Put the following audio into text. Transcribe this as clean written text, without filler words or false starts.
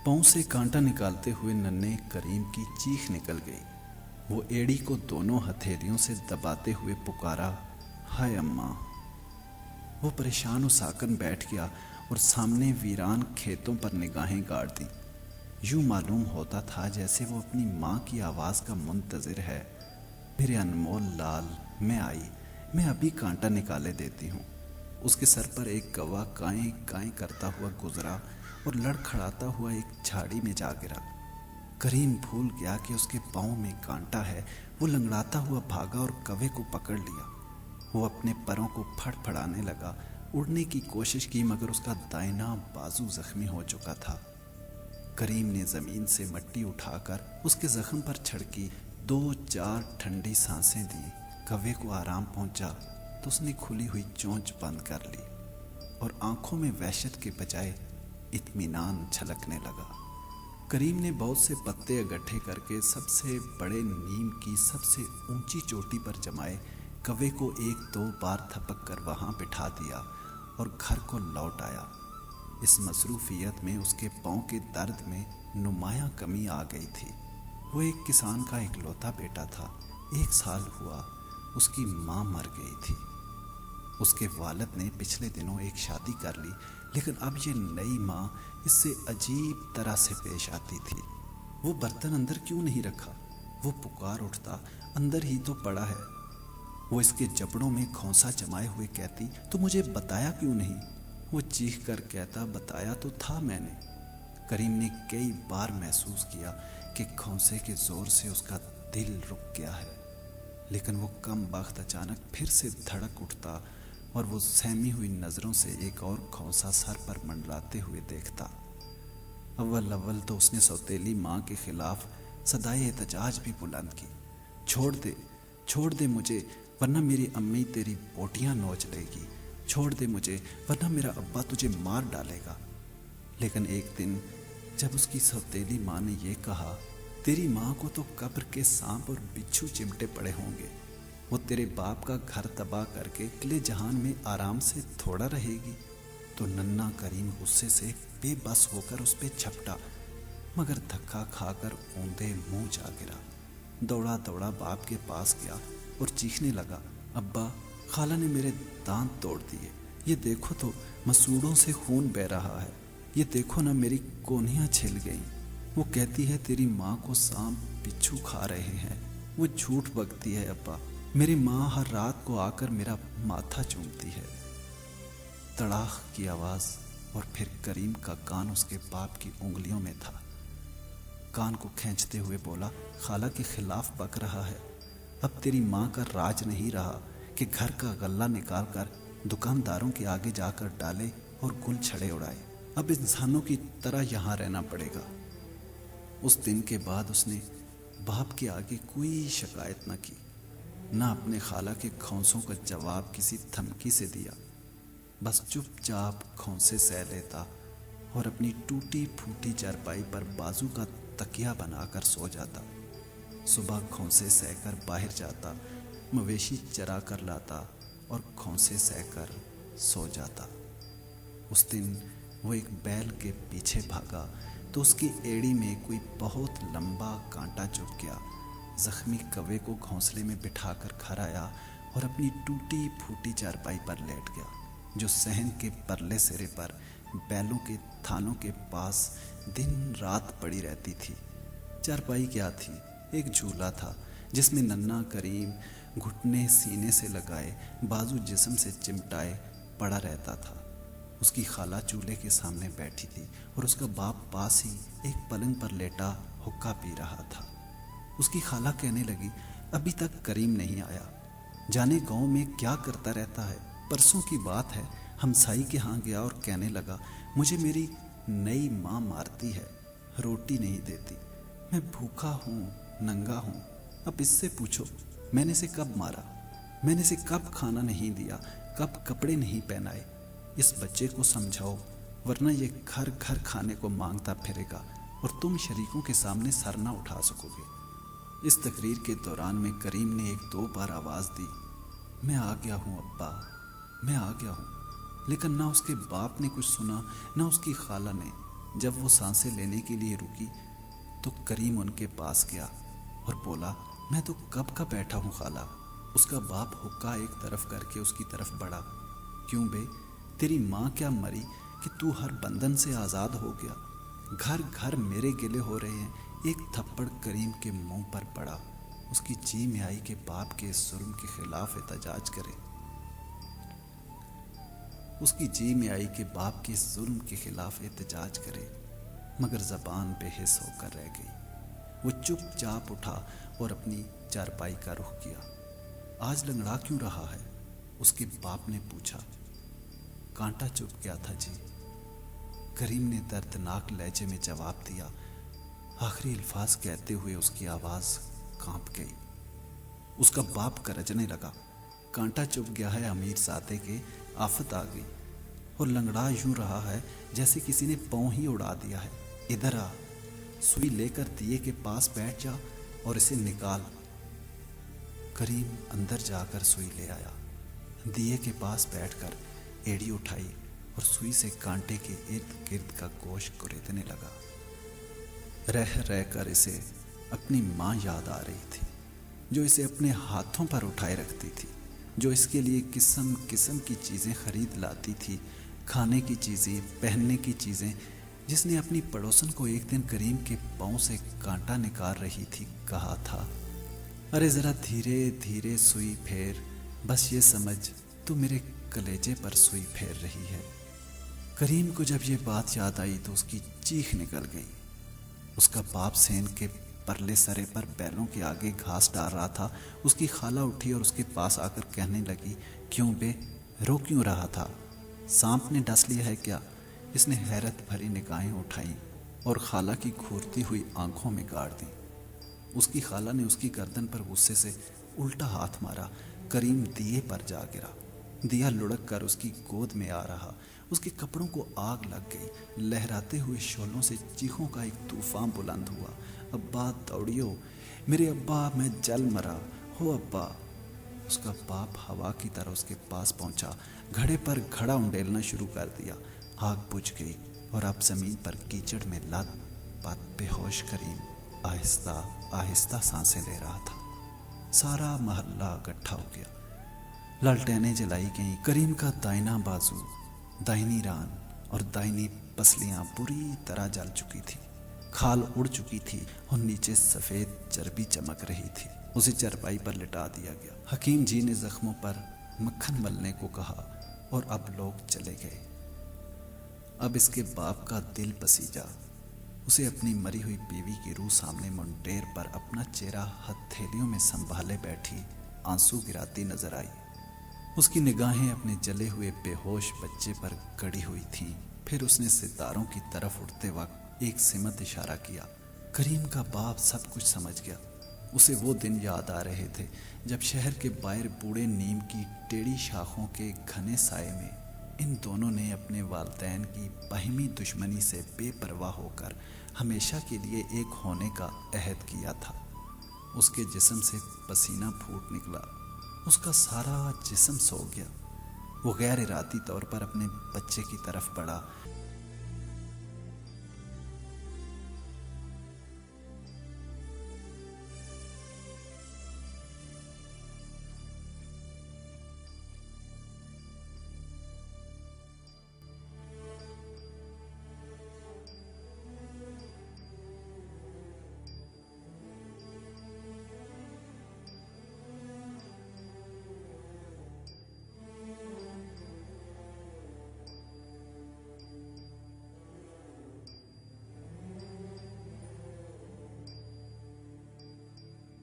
पाँव से कांटा निकालते हुए नन्हे करीम की चीख निकल गई। वो एड़ी को दोनों हथेलियों से दबाते हुए पुकारा, हाय अम्मा। वो परेशान उसाकन बैठ गया और सामने वीरान खेतों पर निगाहें गाड़ दी। यूं मालूम होता था जैसे वो अपनी माँ की आवाज़ का मुंतज़िर है। मेरे अनमोल लाल, मैं आई, मैं अभी कांटा निकाले देती हूँ। उसके सर पर एक कौवा काएं काएं करता हुआ गुजरा और लड़खड़ाता हुआ एक झाड़ी में जा गिरा। करीम भूल गया कि उसके पाँव में कांटा है। वो लंगड़ाता हुआ भागा और कौवे को पकड़ लिया। वो अपने परों को फड़फड़ाने लगा, उड़ने की कोशिश की, मगर उसका दाहिना बाजू जख्मी हो चुका था। करीम ने ज़मीन से मिट्टी उठाकर उसके जख्म पर छिड़की, 2-4 ठंडी सांसें दी। कौवे को आराम पहुंचा तो उसने खुली हुई चोंच बंद कर ली और आंखों में वहशत के बजाय इत्मीनान झलकने लगा। करीम ने बहुत से पत्ते इकट्ठे करके सबसे बड़े नीम की सबसे ऊंची चोटी पर जमाए कौवे को 1-2 बार थपक कर वहाँ बिठा दिया और घर को लौट आया। इस मसरूफियत में उसके पाँव के दर्द में नुमायां कमी आ गई थी। वो एक किसान का इकलौता बेटा था। 1 साल हुआ उसकी माँ मर गई थी। उसके वालिद ने पिछले दिनों एक शादी कर ली, लेकिन अब ये नई माँ इससे अजीब तरह से पेश आती थी। वो बर्तन अंदर क्यों नहीं रखा? वो पुकार उठता, अंदर ही तो पड़ा है। वो इसके जबड़ों में खौंसा जमाए हुए कहती, तो मुझे बताया क्यों नहीं? वो चीख कर कहता, बताया तो था मैंने। करीम ने कई बार महसूस किया कि खौंसे के जोर से उसका दिल रुक गया है, लेकिन वो कम बख्त अचानक फिर से धड़क उठता और वो सहमी हुई नज़रों से एक और खौंसा सर पर मंडराते हुए देखता। अव्वल तो उसने सौतेली माँ के खिलाफ सदाए एहतजाज भी बुलंद की, छोड़ दे मुझे, वरना मेरी अम्मी तेरी बोटियाँ नोच लेगी। छोड़ दे मुझे, वरना मेरा अब्बा तुझे मार डालेगा। लेकिन एक दिन जब उसकी सौतेली माँ ने यह कहा, तेरी माँ को तो कब्र के सांप और बिच्छू चिमटे पड़े होंगे, वो तेरे बाप का घर तबाह करके अगले जहान में आराम से थोड़ा रहेगी, तो नन्ना करीम गुस्से से बेबस होकर उस पे झपटा, मगर धक्का खाकर ऊंधे मुंह जा गिरा। दौड़ा दौड़ा बाप के पास गया और चीखने लगा, अब्बा, खाला ने मेरे दांत तोड़ दिए। ये देखो तो मसूड़ों से खून बह रहा है। ये देखो ना, मेरी कोहनियाँ छिल गईं। वो कहती है तेरी माँ को सांप बिच्छू खा रहे हैं। वो झूठ बकती है अब्बा। मेरी माँ हर रात को आकर मेरा माथा चूमती है। तड़ाख की आवाज़ और फिर करीम का कान उसके बाप की उंगलियों में था। कान को खींचते हुए बोला, खाला के खिलाफ बक रहा है। अब तेरी माँ का राज नहीं रहा कि घर का गल्ला निकाल कर दुकानदारों के आगे जाकर डाले और गुल छड़े उड़ाए। अब इंसानों की तरह यहाँ रहना पड़ेगा। उस दिन के बाद उसने बाप के आगे कोई शिकायत न की, न अपने खाला के खौंसों का जवाब किसी धमकी से दिया। बस चुपचाप खौंसे सह लेता और अपनी टूटी फूटी चारपाई पर बाजू का तकिया बनाकर सो जाता। सुबह खौंसे सहकर बाहर जाता, मवेशी चरा कर लाता और खौंसे सहकर सो जाता। उस दिन वो एक बैल के पीछे भागा तो उसकी एड़ी में कोई बहुत लंबा कांटा चुभ गया। जख्मी कौवे को घोंसले में बिठाकर घर आया और अपनी टूटी फूटी चारपाई पर लेट गया, जो सहन के परले सिरे पर बैलों के थानों के पास दिन रात पड़ी रहती थी। चारपाई क्या थी? एक झूला था जिसमें नन्ना करीम घुटने सीने से लगाए, बाजू जिस्म से चिमटाए पड़ा रहता था। उसकी खाला चूल्हे के सामने बैठी थी और उसका बाप पास ही एक पलंग पर लेटा हुक्का पी रहा था। उसकी खाला कहने लगी, अभी तक करीम नहीं आया, जाने गांव में क्या करता रहता है। परसों की बात है, हमसाई के यहाँ गया और कहने लगा, मुझे मेरी नई माँ मारती है, रोटी नहीं देती, मैं भूखा हूँ, नंगा हूँ। अब इससे पूछो, मैंने इसे कब मारा, मैंने इसे कब खाना नहीं दिया, कब कपड़े नहीं पहनाए। इस बच्चे को समझाओ, वरना ये घर घर खाने को मांगता फिरेगा और तुम शरीकों के सामने सर ना उठा सकोगे। इस तकरीर के दौरान में करीम ने 1-2 बार आवाज़ दी, मैं आ गया हूँ अब्बा, मैं आ गया हूँ। लेकिन ना उसके बाप ने कुछ सुना, ना उसकी खाला ने। جب وہ سانسیں لینے کے لیے رکی تو کریم ان کے پاس گیا اور بولا، میں تو کب کا بیٹھا ہوں خالہ۔ اس کا باپ حکا ایک طرف کر کے اس کی طرف بڑھا، کیوں بے، تیری ماں کیا مری کہ تو ہر بندھن سے آزاد ہو گیا؟ گھر گھر میرے گلے ہو رہے ہیں۔ ایک تھپڑ کریم کے منہ پر پڑا۔ اس کی جی میں آئی کہ باپ کے اس ظلم کے خلاف احتجاج کرے۔ اس کی جی میں آئی کہ باپ کے اس ظلم کے خلاف احتجاج کرے، مگر زبان بے حس ہو کر رہ گئی۔ وہ چپ چاپ اٹھا اور اپنی چارپائی کا رخ کیا۔ آج لنگڑا کیوں رہا ہے؟ اس کے باپ نے پوچھا۔ کانٹا چپ گیا تھا جی، کریم نے دردناک لہجے میں جواب دیا۔ آخری الفاظ کہتے ہوئے اس کی آواز کانپ گئی۔ اس کا باپ گرجنے لگا۔ کانٹا چپ گیا ہے امیر زادے کے، آفت آ گئی، اور لنگڑا یوں رہا ہے جیسے کسی نے پاؤں ہی اڑا دیا ہے۔ ادھر آ، سوئی لے کر دیے کے پاس بیٹھ جا اور اسے نکال۔ کریم اندر جا کر سوئی لے آیا، دیے کے پاس بیٹھ کر ایڑی اٹھائی اور سوئی سے کانٹے کے ارد گرد کا گوشت کریدنے لگا۔ رہ رہ کر اسے اپنی ماں یاد آ رہی تھی، جو اسے اپنے ہاتھوں پر اٹھائے رکھتی تھی، جو اس کے لیے قسم قسم کی چیزیں خرید لاتی تھی، کھانے کی چیزیں، پہننے کی چیزیں، جس نے اپنی پڑوسن کو ایک دن کریم کے پاؤں سے کانٹا نکال رہی تھی کہا تھا، ارے ذرا دھیرے دھیرے سوئی پھیر، بس یہ سمجھ تو میرے کلیجے پر سوئی پھیر رہی ہے۔ کریم کو جب یہ بات یاد آئی تو اس کی چیخ نکل گئی۔ اس کا باپ سین کے پرلے سرے پر بیلوں کے آگے گھاس ڈال رہا تھا۔ اس کی خالہ اٹھی اور اس کے پاس آ کر کہنے لگی، کیوں بے، رو کیوں رہا تھا؟ سانپ نے ڈس لیا ہے کیا؟ اس نے حیرت بھری نگاہیں اٹھائیں اور خالہ کی گھورتی ہوئی آنکھوں میں گاڑ دیں۔ اس کی خالہ نے اس کی گردن پر غصے سے الٹا ہاتھ مارا۔ کریم دیے پر جا گرا۔ دیا لڑک کر اس کی گود میں آ رہا۔ اس کے کپڑوں کو آگ لگ گئی۔ لہراتے ہوئے شعلوں سے چیخوں کا ایک طوفان بلند ہوا۔ ابا دوڑیو، میرے ابا، میں جل مرا ہو ابا۔ اس کا باپ ہوا کی طرح اس کے پاس پہنچا، گھڑے پر گھڑا انڈیلنا شروع کر دیا۔ آگ بجھ گئی اور اب زمین پر کیچڑ میں لت پت بے ہوش کریم آہستہ آہستہ سانسیں لے رہا تھا۔ سارا محلہ اکٹھا ہو گیا۔ لالٹینیں جلائی گئیں۔ کریم کا دائنا بازو، دائنی ران اور دائنی پسلیاں بری طرح جل چکی تھی، کھال اڑ چکی تھی اور نیچے سفید چربی چمک رہی تھی۔ اسے چرپائی پر لٹا دیا گیا۔ حکیم جی نے زخموں پر مکھن ملنے کو کہا اور اب لوگ چلے گئے۔ اب اس کے باپ کا دل پسیجا۔ اسے اپنی مری ہوئی بیوی کی روح سامنے منڈیر پر اپنا چہرہ ہتھیلیوں میں سنبھالے بیٹھی آنسو گراتی نظر آئی۔ اس کی نگاہیں اپنے جلے ہوئے بے ہوش بچے پر گڑی ہوئی تھیں۔ پھر اس نے ستاروں کی طرف اٹھتے وقت ایک سمت اشارہ کیا۔ کریم کا باپ سب کچھ سمجھ گیا۔ اسے وہ دن یاد آ رہے تھے جب شہر کے باہر بوڑھے نیم کی ٹیڑھی شاخوں کے گھنے سائے میں ان دونوں نے اپنے والدین کی باہمی دشمنی سے بے پرواہ ہو کر ہمیشہ کے لیے ایک ہونے کا عہد کیا تھا۔ اس کے جسم سے پسینہ پھوٹ نکلا، اس کا سارا جسم سو گیا۔ وہ غیر ارادی طور پر اپنے بچے کی طرف بڑھا،